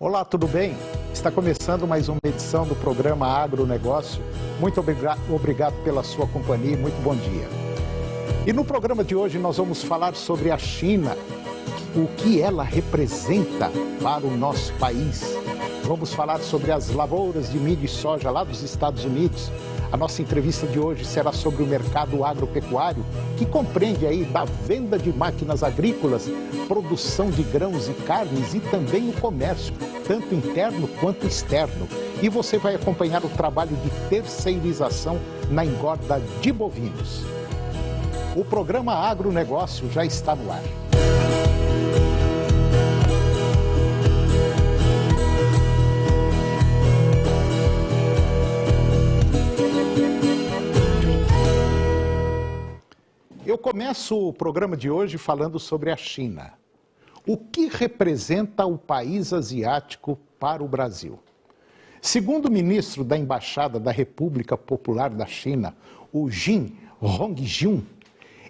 Olá, tudo bem? Está começando mais uma edição do programa Agronegócio. Muito obrigado pela sua companhia e muito bom dia. E no programa de hoje nós vamos falar sobre a China, o que ela representa para o nosso país. Vamos falar sobre as lavouras de milho e soja lá dos Estados Unidos. A nossa entrevista de hoje será sobre o mercado agropecuário, que compreende aí da venda de máquinas agrícolas, produção de grãos e carnes e também o comércio, tanto interno quanto externo. E você vai acompanhar o trabalho de terceirização na engorda de bovinos. O programa Agronegócio já está no ar. Eu começo o programa de hoje falando sobre a China. O que representa o país asiático para o Brasil? Segundo o ministro da Embaixada da República Popular da China, o Jin Hongjun,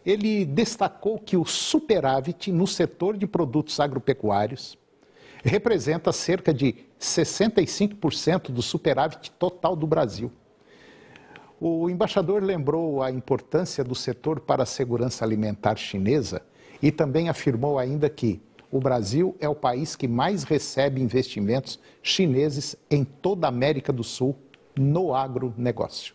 ele destacou que o superávit no setor de produtos agropecuários representa cerca de 65% do superávit total do Brasil. O embaixador lembrou a importância do setor para a segurança alimentar chinesa e também afirmou ainda que o Brasil é o país que mais recebe investimentos chineses em toda a América do Sul no agronegócio.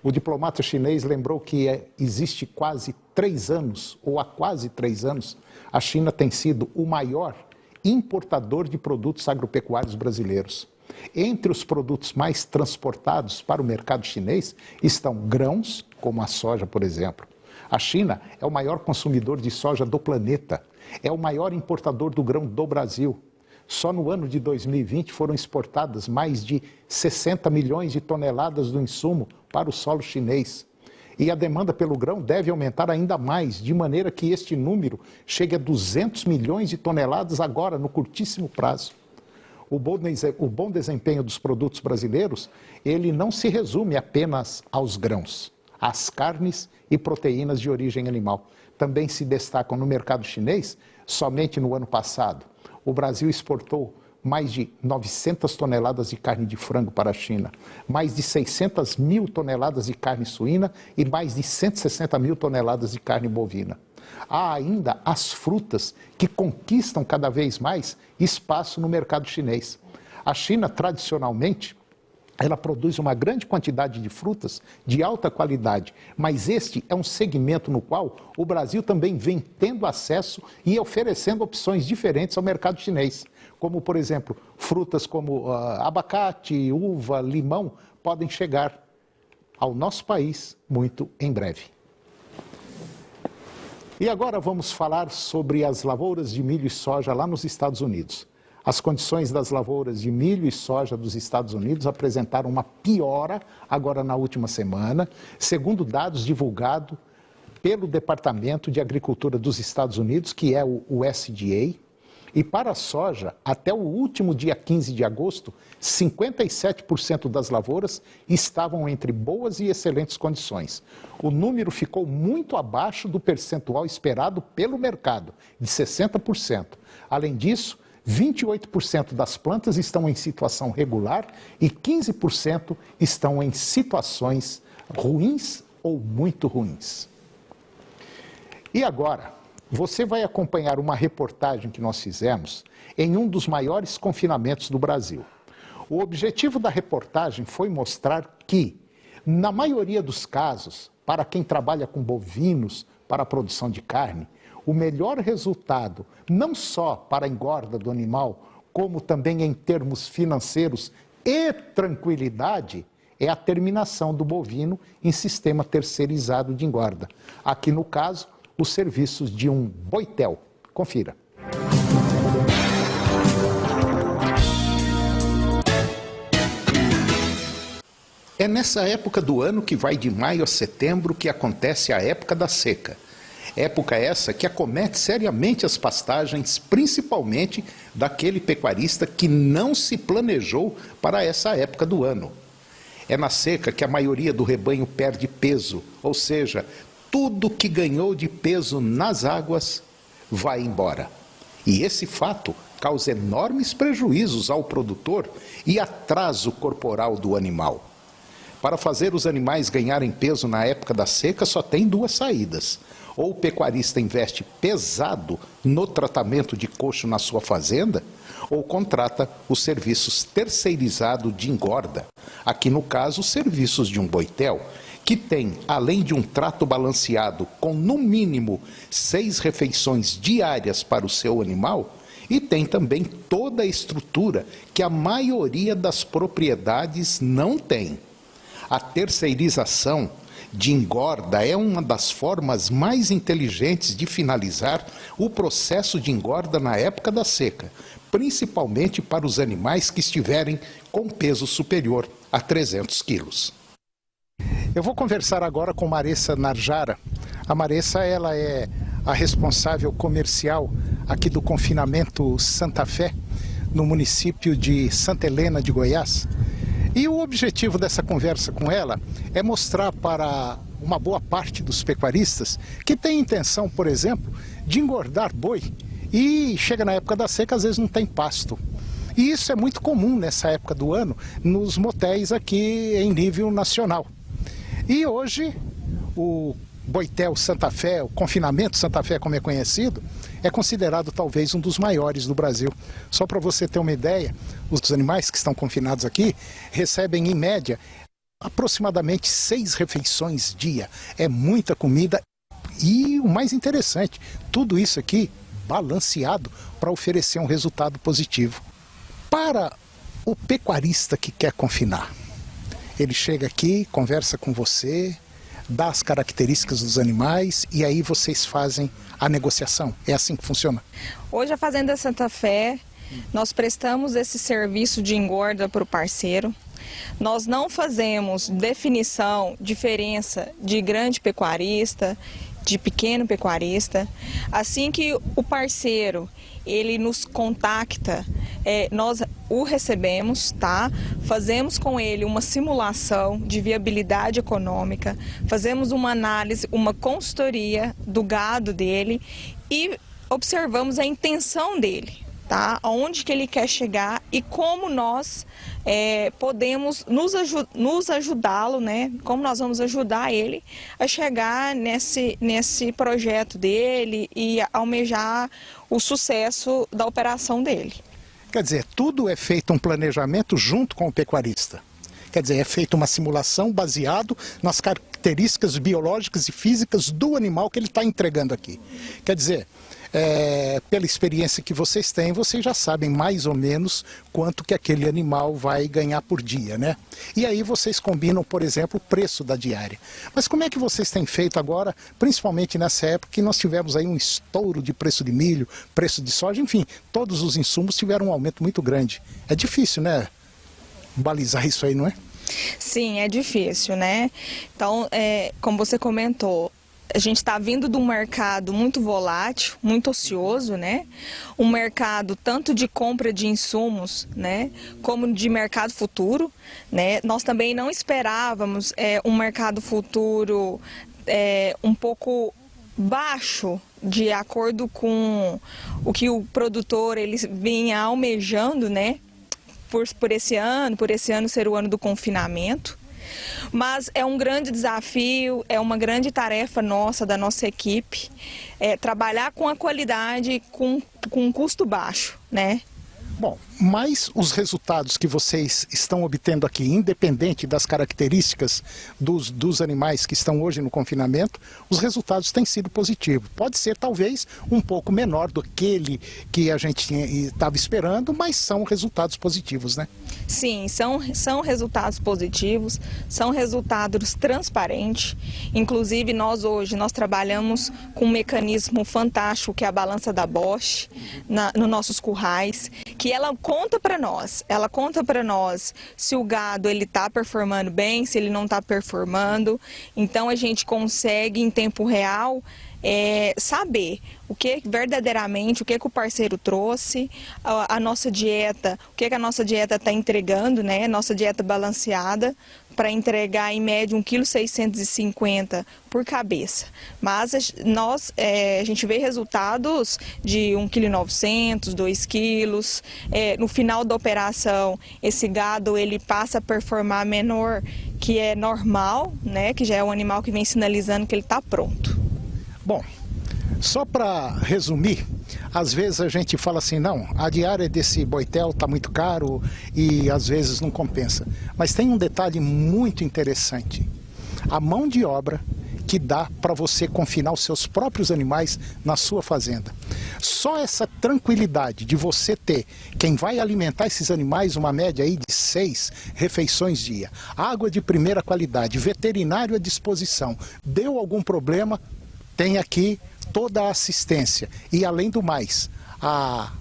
O diplomata chinês lembrou que existe quase 3 anos, ou há quase 3 anos, a China tem sido o maior importador de produtos agropecuários brasileiros. Entre os produtos mais transportados para o mercado chinês estão grãos, como a soja, por exemplo. A China é o maior consumidor de soja do planeta, é o maior importador do grão do Brasil. Só no ano de 2020 foram exportadas mais de 60 milhões de toneladas do insumo para o solo chinês. E a demanda pelo grão deve aumentar ainda mais, de maneira que este número chegue a 200 milhões de toneladas agora, no curtíssimo prazo. O bom desempenho dos produtos brasileiros, ele não se resume apenas aos grãos, às carnes e proteínas de origem animal. Também se destacam no mercado chinês. Somente no ano passado, o Brasil exportou mais de 900 toneladas de carne de frango para a China, mais de 600 mil toneladas de carne suína e mais de 160 mil toneladas de carne bovina. Há ainda as frutas, que conquistam cada vez mais espaço no mercado chinês. A China, tradicionalmente, ela produz uma grande quantidade de frutas de alta qualidade, mas este é um segmento no qual o Brasil também vem tendo acesso e oferecendo opções diferentes ao mercado chinês. Como, por exemplo, frutas como abacate, uva, limão, podem chegar ao nosso país muito em breve. E agora vamos falar sobre as lavouras de milho e soja lá nos Estados Unidos. As condições das lavouras de milho e soja dos Estados Unidos apresentaram uma piora agora na última semana, segundo dados divulgados pelo Departamento de Agricultura dos Estados Unidos, que é o USDA. E para a soja, até o último dia 15 de agosto, 57% das lavouras estavam entre boas e excelentes condições. O número ficou muito abaixo do percentual esperado pelo mercado, de 60%. Além disso, 28% das plantas estão em situação regular e 15% estão em situações ruins ou muito ruins. E agora, você vai acompanhar uma reportagem que nós fizemos em um dos maiores confinamentos do Brasil. O objetivo da reportagem foi mostrar que, na maioria dos casos, para quem trabalha com bovinos para a produção de carne, o melhor resultado, não só para a engorda do animal, como também em termos financeiros e tranquilidade, é a terminação do bovino em sistema terceirizado de engorda. Aqui no caso, os serviços de um boitel. Confira. É nessa época do ano, que vai de maio a setembro, que acontece a época da seca. Época essa que acomete seriamente as pastagens, principalmente daquele pecuarista que não se planejou para essa época do ano. É na seca que a maioria do rebanho perde peso, ou seja, tudo que ganhou de peso nas águas vai embora. E esse fato causa enormes prejuízos ao produtor e atraso corporal do animal. Para fazer os animais ganharem peso na época da seca, só tem duas saídas. Ou o pecuarista investe pesado no tratamento de coxo na sua fazenda, ou contrata os serviços terceirizados de engorda. Aqui no caso, os serviços de um boitel, que tem, além de um trato balanceado com no mínimo 6 refeições diárias para o seu animal, e tem também toda a estrutura que a maioria das propriedades não tem. A terceirização de engorda é uma das formas mais inteligentes de finalizar o processo de engorda na época da seca, principalmente para os animais que estiverem com peso superior a 300 quilos. Eu vou conversar agora com Maressa Narjara. A Maressa, ela é a responsável comercial aqui do confinamento Santa Fé, no município de Santa Helena de Goiás. E o objetivo dessa conversa com ela é mostrar para uma boa parte dos pecuaristas que tem intenção, por exemplo, de engordar boi e chega na época da seca, às vezes não tem pasto. E isso é muito comum nessa época do ano nos motéis aqui em nível nacional. E hoje o Boitel Santa Fé, o confinamento Santa Fé, como é conhecido, é considerado talvez um dos maiores do Brasil. Só para você ter uma ideia, os animais que estão confinados aqui recebem, em média, aproximadamente 6 refeições dia. É muita comida e, o mais interessante, tudo isso aqui balanceado para oferecer um resultado positivo. Para o pecuarista que quer confinar, ele chega aqui, conversa com você, dá as características dos animais e aí vocês fazem a negociação. É assim que funciona? Hoje a Fazenda Santa Fé, nós prestamos esse serviço de engorda para o parceiro. Nós não fazemos definição, diferença de grande pecuarista, de pequeno pecuarista. Assim que o parceiro ele nos contacta, nós o recebemos, tá? Fazemos com ele uma simulação de viabilidade econômica, fazemos uma análise, uma consultoria do gado dele e observamos a intenção dele, tá? Aonde que ele quer chegar e como nós podemos nos ajudá-lo, né? Como nós vamos ajudar ele a chegar nesse projeto dele e almejar o sucesso da operação dele. Quer dizer, tudo é feito um planejamento junto com o pecuarista. Quer dizer, é feita uma simulação baseado nas características biológicas e físicas do animal que ele está entregando aqui. Quer dizer, pela experiência que vocês têm, vocês já sabem mais ou menos quanto que aquele animal vai ganhar por dia, né? E aí vocês combinam, por exemplo, o preço da diária. Mas como é que vocês têm feito agora, principalmente nessa época que nós tivemos aí um estouro de preço de milho, preço de soja, enfim, todos os insumos tiveram um aumento muito grande. É difícil, né? Balizar isso aí, não é? Sim, é difícil, né? Então, como você comentou, a gente está vindo de um mercado muito volátil, muito ocioso, né? Um mercado tanto de compra de insumos, né? Como de mercado futuro, né? Nós também não esperávamos um mercado futuro um pouco baixo, de acordo com o que o produtor ele vinha almejando, né? Por esse ano ser o ano do confinamento. Mas é um grande desafio, é uma grande tarefa nossa, da nossa equipe, trabalhar com a qualidade, com um custo baixo, né? Bom, mas os resultados que vocês estão obtendo aqui, independente das características dos animais que estão hoje no confinamento, os resultados têm sido positivos. Pode ser talvez um pouco menor do que a gente estava esperando, mas são resultados positivos, né? Sim, são resultados positivos, são resultados transparentes. Inclusive nós trabalhamos com um mecanismo fantástico que é a balança da Bosch nos nossos currais, que ela conta para nós se o gado ele está performando bem, se ele não está performando. Então a gente consegue em tempo real saber o que verdadeiramente, o que o parceiro trouxe, a nossa dieta, o que a nossa dieta está entregando, né? Nossa dieta balanceada, para entregar em média 1,650 kg por cabeça. Mas a gente vê resultados de 1,9 kg, 2 quilos. No final da operação, esse gado ele passa a performar menor, que é normal, né? Que já é um animal que vem sinalizando que ele está pronto. Bom, só para resumir, às vezes a gente fala assim, não, a diária desse boitel está muito caro e às vezes não compensa. Mas tem um detalhe muito interessante, a mão de obra que dá para você confinar os seus próprios animais na sua fazenda. Só essa tranquilidade de você ter quem vai alimentar esses animais, uma média aí de 6 refeições dia, água de primeira qualidade, veterinário à disposição, deu algum problema, tem aqui toda a assistência e, além do mais, a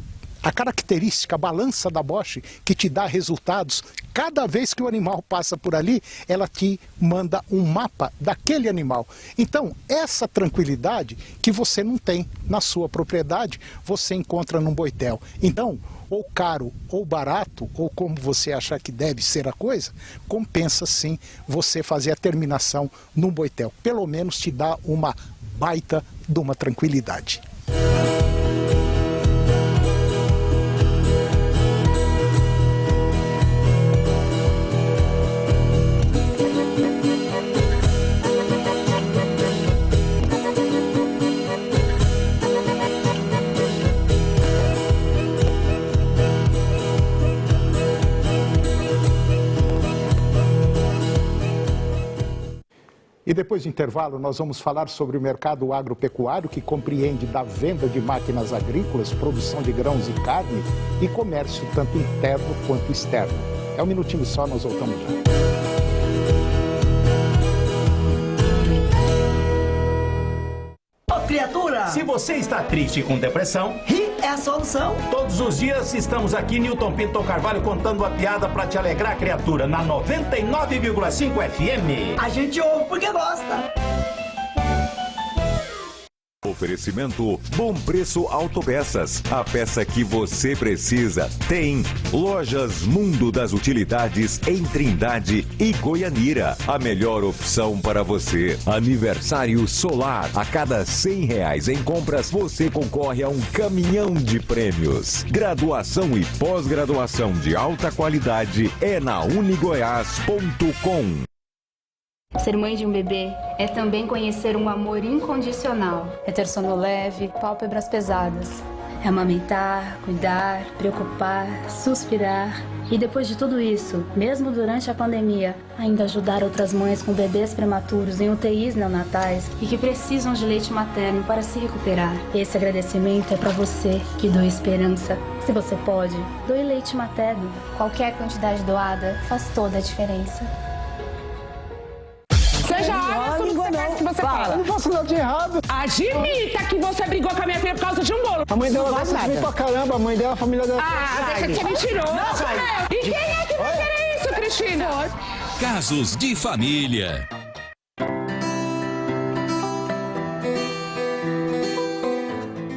característica, a balança da Bosch, que te dá resultados, cada vez que o animal passa por ali, ela te manda um mapa daquele animal. Então, essa tranquilidade que você não tem na sua propriedade, você encontra num boitel. Então, ou caro ou barato, ou como você achar que deve ser a coisa, compensa sim você fazer a terminação num boitel. Pelo menos te dá uma baita de uma tranquilidade. E depois do intervalo, nós vamos falar sobre o mercado agropecuário, que compreende da venda de máquinas agrícolas, produção de grãos e carne e comércio tanto interno quanto externo. É um minutinho só, nós voltamos já. Criatura! Se você está triste e com depressão, rir é a solução. Todos os dias estamos aqui, Newton Pinto Carvalho, contando a piada para te alegrar, criatura, na 99,5 FM. A gente ouve porque gosta. Oferecimento Bom Preço Autopeças. A peça que você precisa tem. Lojas Mundo das Utilidades em Trindade e Goianira. A melhor opção para você. Aniversário Solar. A cada R$100 em compras, você concorre a um caminhão de prêmios. Graduação e pós-graduação de alta qualidade é na unigoias.com. Ser mãe de um bebê é também conhecer um amor incondicional. É ter sono leve, pálpebras pesadas. É amamentar, cuidar, preocupar, suspirar. E depois de tudo isso, mesmo durante a pandemia, ainda ajudar outras mães com bebês prematuros em UTIs neonatais e que precisam de leite materno para se recuperar. Esse agradecimento é para você que doa esperança. Se você pode, doe leite materno. Qualquer quantidade doada faz toda a diferença. Seja honesto no que você fala. Eu não faço nada de errado. Admita que você brigou com a minha filha por causa de um bolo. A mãe dela gosta de mim pra caramba, a mãe dela, a família dela. Deixa de ser mentiroso, meu. E quem é que vai querer isso, Cristina? Casos de família.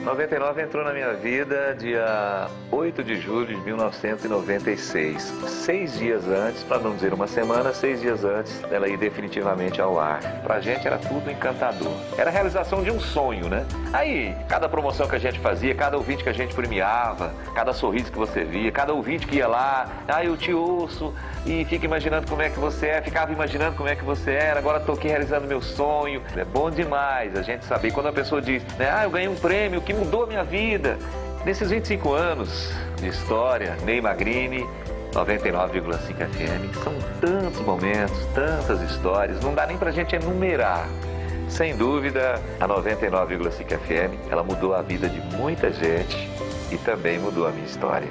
A 99 entrou na minha vida dia 8 de julho de 1996. 6 dias antes, para não dizer uma semana, 6 dias antes dela ir definitivamente ao ar. Pra gente era tudo encantador. Era a realização de um sonho, né? Aí, cada promoção que a gente fazia, cada ouvinte que a gente premiava, cada sorriso que você via, cada ouvinte que ia lá, eu te ouço e fica imaginando como é que você é, ficava imaginando como é que você era, agora tô aqui realizando meu sonho. É bom demais a gente saber. Quando a pessoa diz, né, eu ganhei um prêmio que mudou a minha vida. Nesses 25 anos de história, Ney Magrini, 99,5 FM, são tantos momentos, tantas histórias, não dá nem pra gente enumerar. Sem dúvida, a 99,5 FM, ela mudou a vida de muita gente e também mudou a minha história.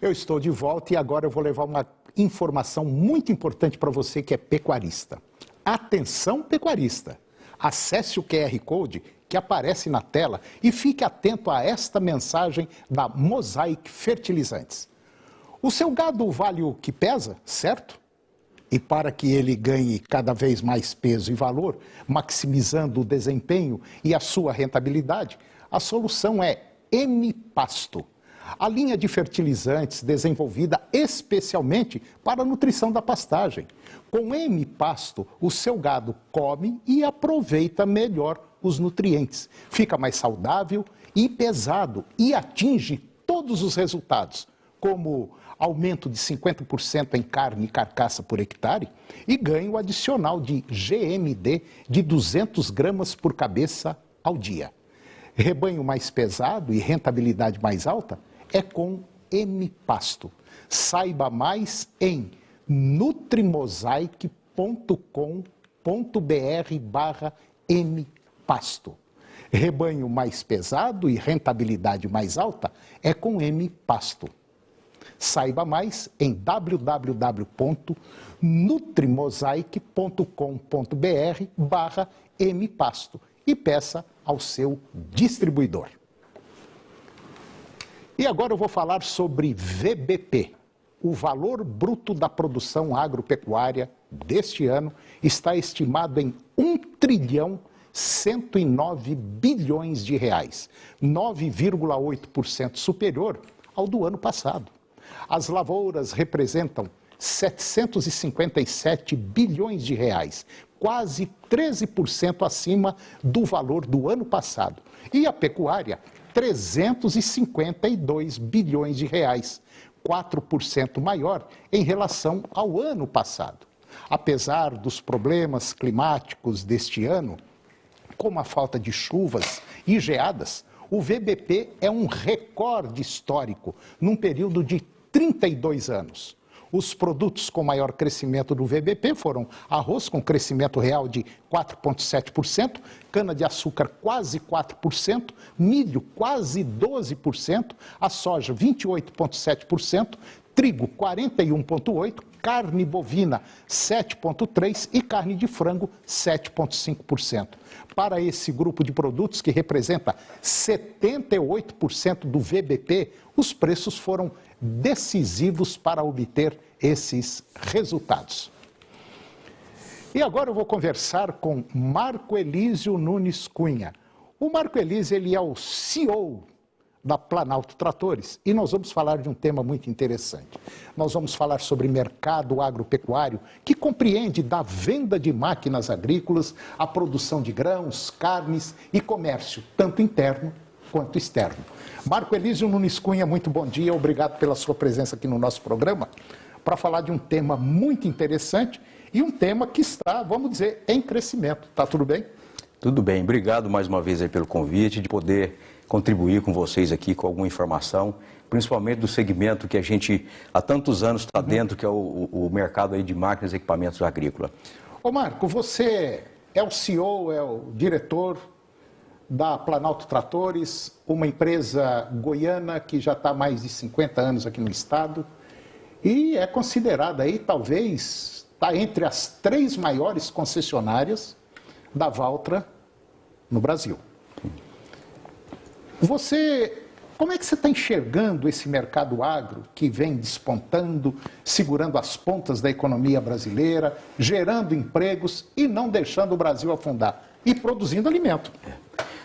Eu estou de volta e agora eu vou levar uma informação muito importante para você que é pecuarista. Atenção, pecuarista! Acesse o QR Code que aparece na tela e fique atento a esta mensagem da Mosaic Fertilizantes. O seu gado vale o que pesa, certo? E para que ele ganhe cada vez mais peso e valor, maximizando o desempenho e a sua rentabilidade, a solução é M-Pasto, a linha de fertilizantes desenvolvida especialmente para a nutrição da pastagem. Com M-Pasto, o seu gado come e aproveita melhor os nutrientes, fica mais saudável e pesado e atinge todos os resultados, como aumento de 50% em carne e carcaça por hectare e ganho adicional de GMD de 200 gramas por cabeça ao dia. Rebanho mais pesado e rentabilidade mais alta é com M-Pasto. Saiba mais em nutrimosaic.com.br/M-Pasto. Rebanho mais pesado e rentabilidade mais alta é com M-Pasto. Saiba mais em www.nutrimosaic.com.br/M-Pasto e peça ao seu distribuidor. E agora eu vou falar sobre VBP. O valor bruto da produção agropecuária deste ano está estimado em 1.109 bilhões de reais, 9,8% superior ao do ano passado. As lavouras representam 757 bilhões de reais, quase 13% acima do valor do ano passado. E a pecuária, 352 bilhões de reais, 4% maior em relação ao ano passado. Apesar dos problemas climáticos deste ano, como a falta de chuvas e geadas, o VBP é um recorde histórico num período de 32 anos. Os produtos com maior crescimento do VBP foram arroz com crescimento real de 4,7%, cana-de-açúcar quase 4%, milho quase 12%, a soja 28,7%, trigo 41,8%, carne bovina 7,3% e carne de frango 7,5%. Para esse grupo de produtos, que representa 78% do VBP, os preços foram decisivos para obter esses resultados. E agora eu vou conversar com Marco Elísio Nunes Cunha. O Marco Elísio, ele é o CEO da Planalto Tratores e nós vamos falar de um tema muito interessante. Nós vamos falar sobre mercado agropecuário, que compreende da venda de máquinas agrícolas, a produção de grãos, carnes e comércio, tanto interno quanto externo. Marco Elísio Nunes Cunha, muito bom dia, obrigado pela sua presença aqui no nosso programa, para falar de um tema muito interessante e um tema que está, vamos dizer, em crescimento. Tá tudo bem? Tudo bem, obrigado mais uma vez aí pelo convite, de poder contribuir com vocês aqui com alguma informação, principalmente do segmento que a gente há tantos anos está dentro, que é o mercado aí de máquinas e equipamentos agrícolas. Ô Marco, você é o CEO, é o diretor da Planalto Tratores, uma empresa goiana que já está há mais de 50 anos aqui no estado e é considerada aí, talvez, está entre as 3 maiores concessionárias da Valtra no Brasil. Como é que você está enxergando esse mercado agro que vem despontando, segurando as pontas da economia brasileira, gerando empregos e não deixando o Brasil afundar e produzindo alimento?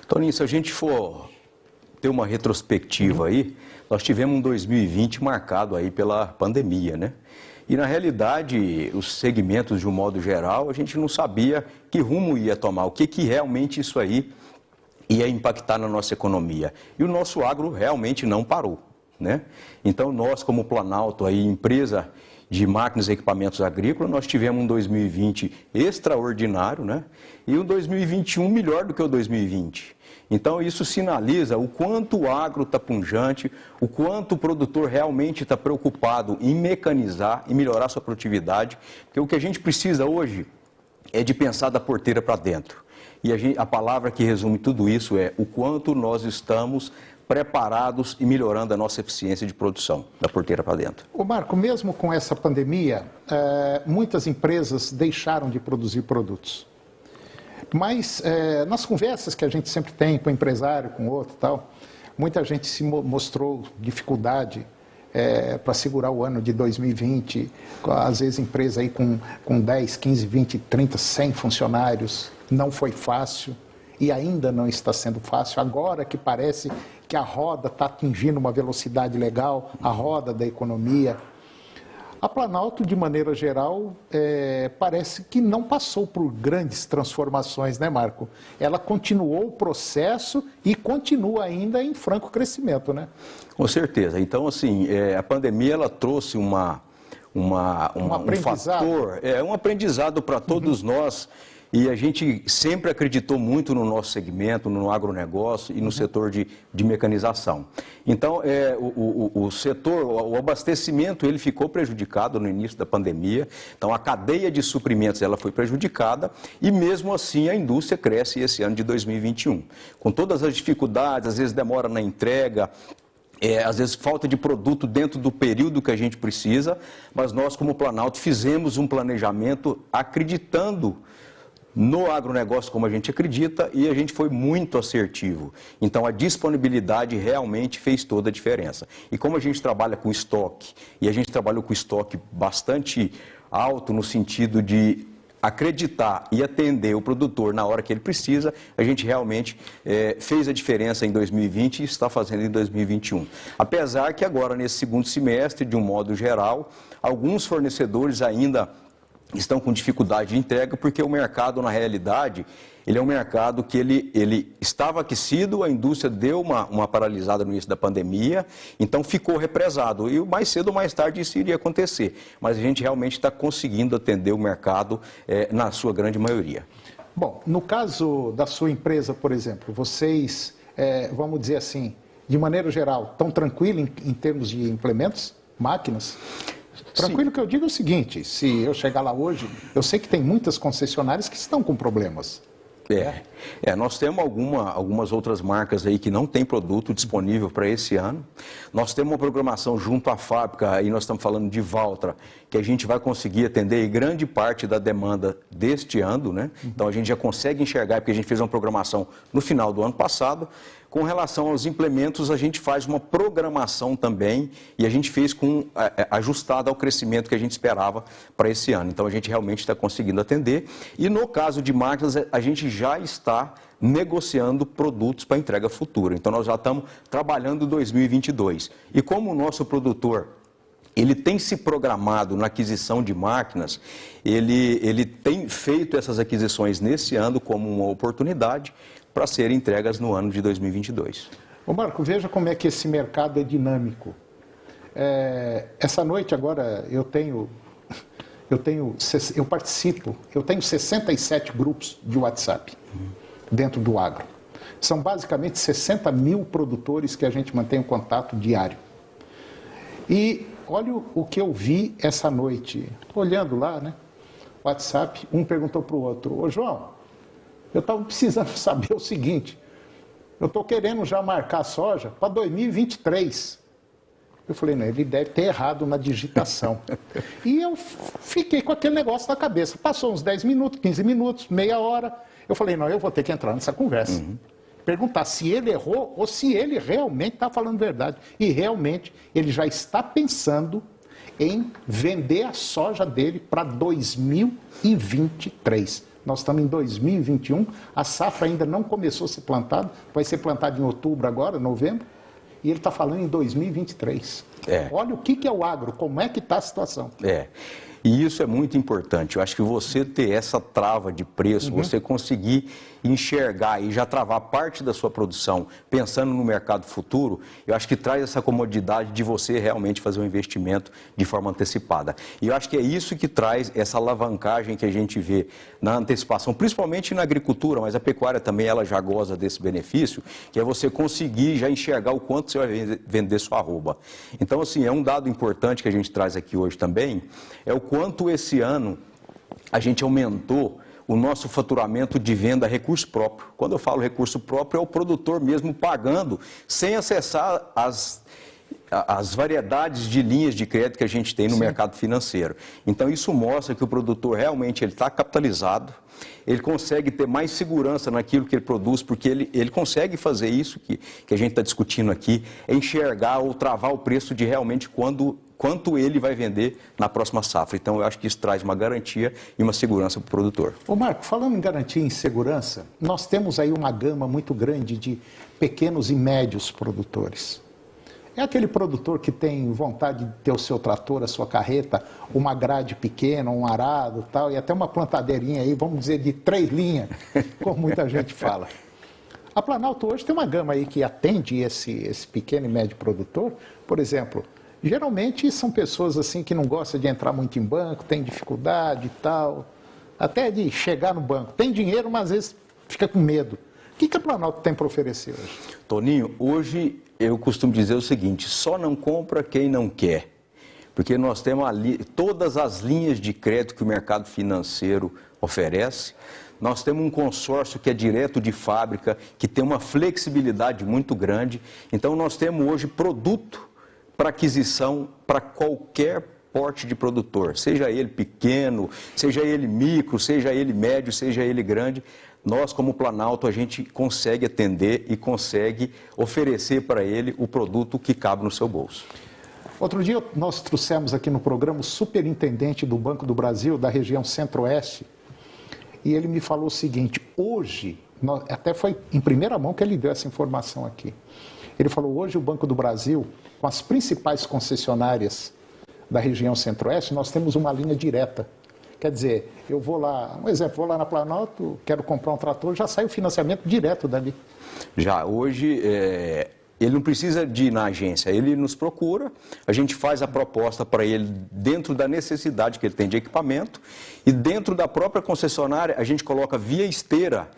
Toninho, se a gente for ter uma retrospectiva aí, nós tivemos um 2020 marcado aí pela pandemia, né? E na realidade, os segmentos de um modo geral, a gente não sabia que rumo ia tomar, o que realmente isso aí ia impactar na nossa economia. E o nosso agro realmente não parou, né? Então nós, como Planalto, aí, empresa de máquinas e equipamentos agrícolas, nós tivemos um 2020 extraordinário, né? E um 2021 melhor do que o 2020. Então isso sinaliza o quanto o agro está pujante, o quanto o produtor realmente está preocupado em mecanizar e melhorar sua produtividade, porque o que a gente precisa hoje é de pensar da porteira para dentro. E a palavra que resume tudo isso é o quanto nós estamos preparados e melhorando a nossa eficiência de produção, da porteira para dentro. Ô Marco, mesmo com essa pandemia, muitas empresas deixaram de produzir produtos. Mas nas conversas que a gente sempre tem com o empresário, com outro e tal, muita gente se mostrou dificuldade para segurar o ano de 2020, às vezes empresa aí com 10, 15, 20, 30, 100 funcionários, não foi fácil e ainda não está sendo fácil, agora que parece que a roda está atingindo uma velocidade legal, a roda da economia. A Planalto, de maneira geral, parece que não passou por grandes transformações, né, Marco? Ela continuou o processo e continua ainda em franco crescimento, né? Com certeza. Então, assim, a pandemia ela trouxe um fator, um aprendizado para todos nós. E a gente sempre acreditou muito no nosso segmento, no agronegócio e no setor de mecanização. Então, o setor, o abastecimento, ele ficou prejudicado no início da pandemia. Então, a cadeia de suprimentos ela foi prejudicada e, mesmo assim, a indústria cresce esse ano de 2021. Com todas as dificuldades, às vezes demora na entrega, às vezes falta de produto dentro do período que a gente precisa, mas nós, como Planalto, fizemos um planejamento acreditando no agronegócio como a gente acredita e a gente foi muito assertivo. Então a disponibilidade realmente fez toda a diferença. E como a gente trabalha com estoque, e a gente trabalhou com estoque bastante alto no sentido de acreditar e atender o produtor na hora que ele precisa, a gente realmente fez a diferença em 2020 e está fazendo em 2021. Apesar que agora, nesse segundo semestre, de um modo geral, alguns fornecedores ainda estão com dificuldade de entrega, porque o mercado, na realidade, ele é um mercado que ele estava aquecido, a indústria deu uma paralisada no início da pandemia, então ficou represado. E mais cedo ou mais tarde isso iria acontecer. Mas a gente realmente está conseguindo atender o mercado na sua grande maioria. Bom, no caso da sua empresa, por exemplo, vocês, vamos dizer assim, de maneira geral, estão tranquilos em termos de implementos, máquinas? Tranquilo. Sim. Que eu digo é o seguinte, se eu chegar lá hoje, eu sei que tem muitas concessionárias que estão com problemas. Nós temos algumas outras marcas aí que não tem produto disponível para esse ano. Nós temos uma programação junto à fábrica, aí nós estamos falando de Valtra, que a gente vai conseguir atender grande parte da demanda deste ano, né? Então a gente já consegue enxergar, porque a gente fez uma programação no final do ano passado. Com relação aos implementos, a gente faz uma programação também e a gente fez ajustada ao crescimento que a gente esperava para esse ano. Então, a gente realmente está conseguindo atender. E no caso de máquinas, a gente já está negociando produtos para entrega futura. Então, nós já estamos trabalhando em 2022. E como o nosso produtor ele tem se programado na aquisição de máquinas, ele tem feito essas aquisições nesse ano como uma oportunidade para serem entregas no ano de 2022. Ô Marco, veja como é que esse mercado é dinâmico. Essa noite agora eu tenho 67 grupos de WhatsApp dentro do agro. São basicamente 60 mil produtores que a gente mantém um contato diário. E olha o que eu vi essa noite, olhando lá, né? WhatsApp, um perguntou para o outro, ô João, eu estava precisando saber o seguinte, eu estou querendo já marcar a soja para 2023. Eu falei, não, ele deve ter errado na digitação. E eu fiquei com aquele negócio na cabeça. Passou uns 10 minutos, 15 minutos, meia hora. Eu falei, não, eu vou ter que entrar nessa conversa. Perguntar se ele errou ou se ele realmente está falando verdade. E realmente ele já está pensando em vender a soja dele para 2023. Nós estamos em 2021, a safra ainda não começou a ser plantada, vai ser plantada em outubro agora, novembro, e ele está falando em 2023. Olha o que é o agro, como é que está a situação. E isso é muito importante. Eu acho que você ter essa trava de preço, você conseguir enxergar e já travar parte da sua produção pensando no mercado futuro, eu acho que traz essa comodidade de você realmente fazer um investimento de forma antecipada. E eu acho que é isso que traz essa alavancagem que a gente vê na antecipação, principalmente na agricultura, mas a pecuária também ela já goza desse benefício, que é você conseguir já enxergar o quanto você vai vender sua arroba. Então, assim, é um dado importante que a gente traz aqui hoje também, é o quanto esse ano a gente aumentou o nosso faturamento de venda a recurso próprio. Quando eu falo recurso próprio, é o produtor mesmo pagando, sem acessar as as variedades de linhas de crédito que a gente tem no mercado financeiro. Então, isso mostra que o produtor realmente está capitalizado, ele consegue ter mais segurança naquilo que ele produz, porque ele consegue fazer isso que a gente está discutindo aqui, é enxergar ou travar o preço de realmente quanto ele vai vender na próxima safra. Então, eu acho que isso traz uma garantia e uma segurança para o produtor. Ô Marco, falando em garantia e em segurança, nós temos aí uma gama muito grande de pequenos e médios produtores. É aquele produtor que tem vontade de ter o seu trator, a sua carreta, uma grade pequena, um arado tal, e até uma plantadeirinha aí, vamos dizer, de 3 linhas, como muita gente fala. A Planalto hoje tem uma gama aí que atende esse pequeno e médio produtor. Por exemplo, geralmente são pessoas assim que não gostam de entrar muito em banco, tem dificuldade e tal, até de chegar no banco. Tem dinheiro, mas às vezes fica com medo. O que a Planalto tem para oferecer hoje? Toninho, hoje eu costumo dizer o seguinte, só não compra quem não quer. Porque nós temos ali todas as linhas de crédito que o mercado financeiro oferece. Nós temos um consórcio que é direto de fábrica, que tem uma flexibilidade muito grande. Então, nós temos hoje produto para aquisição para qualquer porte de produtor, seja ele pequeno, seja ele micro, seja ele médio, seja ele grande. Nós, como Planalto, a gente consegue atender e consegue oferecer para ele o produto que cabe no seu bolso. Outro dia nós trouxemos aqui no programa o superintendente do Banco do Brasil, da região Centro-Oeste, e ele me falou o seguinte, hoje, até foi em primeira mão que ele deu essa informação aqui, ele falou, hoje o Banco do Brasil, com as principais concessionárias da região Centro-Oeste, nós temos uma linha direta. Quer dizer, eu vou lá, um exemplo, vou lá na Planalto, quero comprar um trator, já sai o financiamento direto dali. Já, hoje, ele não precisa de ir na agência, ele nos procura, a gente faz a proposta para ele dentro da necessidade que ele tem de equipamento e dentro da própria concessionária a gente coloca via esteira,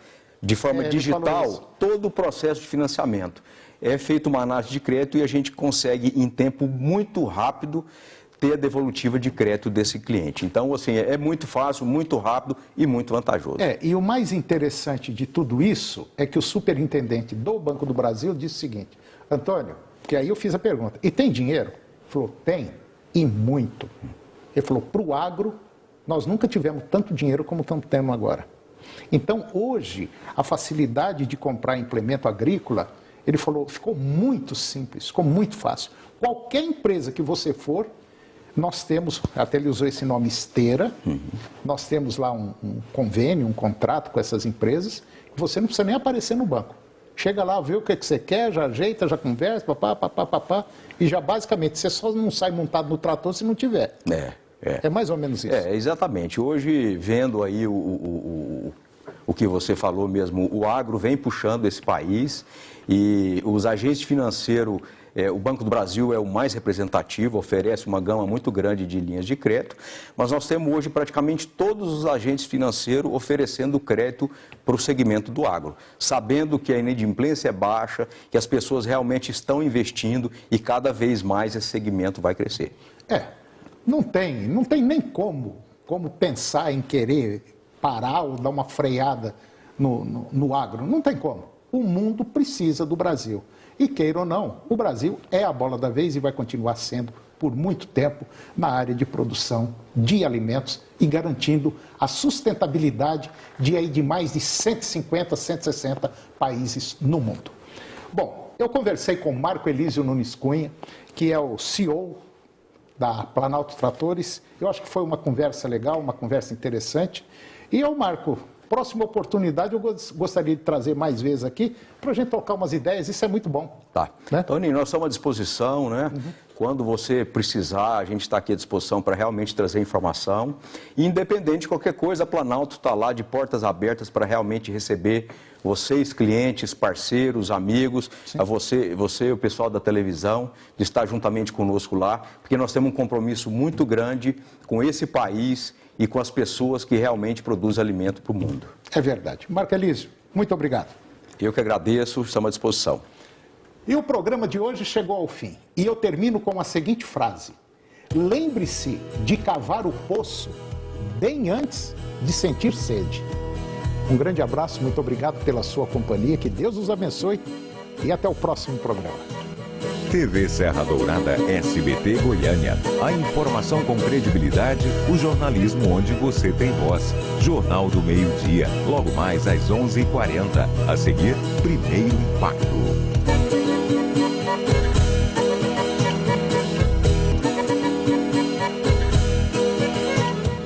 de forma digital, todo o processo de financiamento. É feita uma análise de crédito e a gente consegue, em tempo muito rápido, ter a devolutiva de crédito desse cliente. Então, assim, é muito fácil, muito rápido e muito vantajoso. E o mais interessante de tudo isso é que o superintendente do Banco do Brasil disse o seguinte, Antônio, que aí eu fiz a pergunta, e tem dinheiro? Ele falou, tem, e muito. Ele falou, para o agro, nós nunca tivemos tanto dinheiro como estamos tendo agora. Então, hoje, a facilidade de comprar implemento agrícola, ele falou, ficou muito simples, ficou muito fácil. Qualquer empresa que você for, nós temos, até ele usou esse nome esteira, nós temos lá um convênio, um contrato com essas empresas, e você não precisa nem aparecer no banco. Chega lá, vê o que você quer, já ajeita, já conversa, papá, e já basicamente, você só não sai montado no trator se não tiver. É mais ou menos isso. Exatamente. Hoje, vendo aí o que você falou mesmo, o agro vem puxando esse país e os agentes financeiros, o Banco do Brasil é o mais representativo, oferece uma gama muito grande de linhas de crédito, mas nós temos hoje praticamente todos os agentes financeiros oferecendo crédito para o segmento do agro, sabendo que a inadimplência é baixa, que as pessoas realmente estão investindo e cada vez mais esse segmento vai crescer. Não tem nem como pensar em querer parar ou dar uma freada no agro, não tem como. O mundo precisa do Brasil. E queira ou não, o Brasil é a bola da vez e vai continuar sendo por muito tempo na área de produção de alimentos e garantindo a sustentabilidade de mais de 150, 160 países no mundo. Bom, eu conversei com Marco Elísio Nunes Cunha, que é o CEO da Planalto Tratores. Eu acho que foi uma conversa legal, uma conversa interessante. E eu, Marco, próxima oportunidade eu gostaria de trazer mais vezes aqui para a gente trocar umas ideias, isso é muito bom. Tá. Né? Toninho, nós estamos à disposição, né? Quando você precisar, a gente está aqui à disposição para realmente trazer informação. E independente de qualquer coisa, a Planalto está lá de portas abertas para realmente receber vocês, clientes, parceiros, amigos, a você, o pessoal da televisão, de estar juntamente conosco lá, porque nós temos um compromisso muito grande com esse país e com as pessoas que realmente produzem alimento para o mundo. É verdade. Marco Elísio, muito obrigado. Eu que agradeço, estamos à disposição. E o programa de hoje chegou ao fim. E eu termino com a seguinte frase. Lembre-se de cavar o poço bem antes de sentir sede. Um grande abraço, muito obrigado pela sua companhia, que Deus os abençoe e até o próximo programa. TV Serra Dourada, SBT Goiânia. A informação com credibilidade, o jornalismo onde você tem voz. Jornal do Meio-Dia, logo mais às 11h40. A seguir, Primeiro Impacto.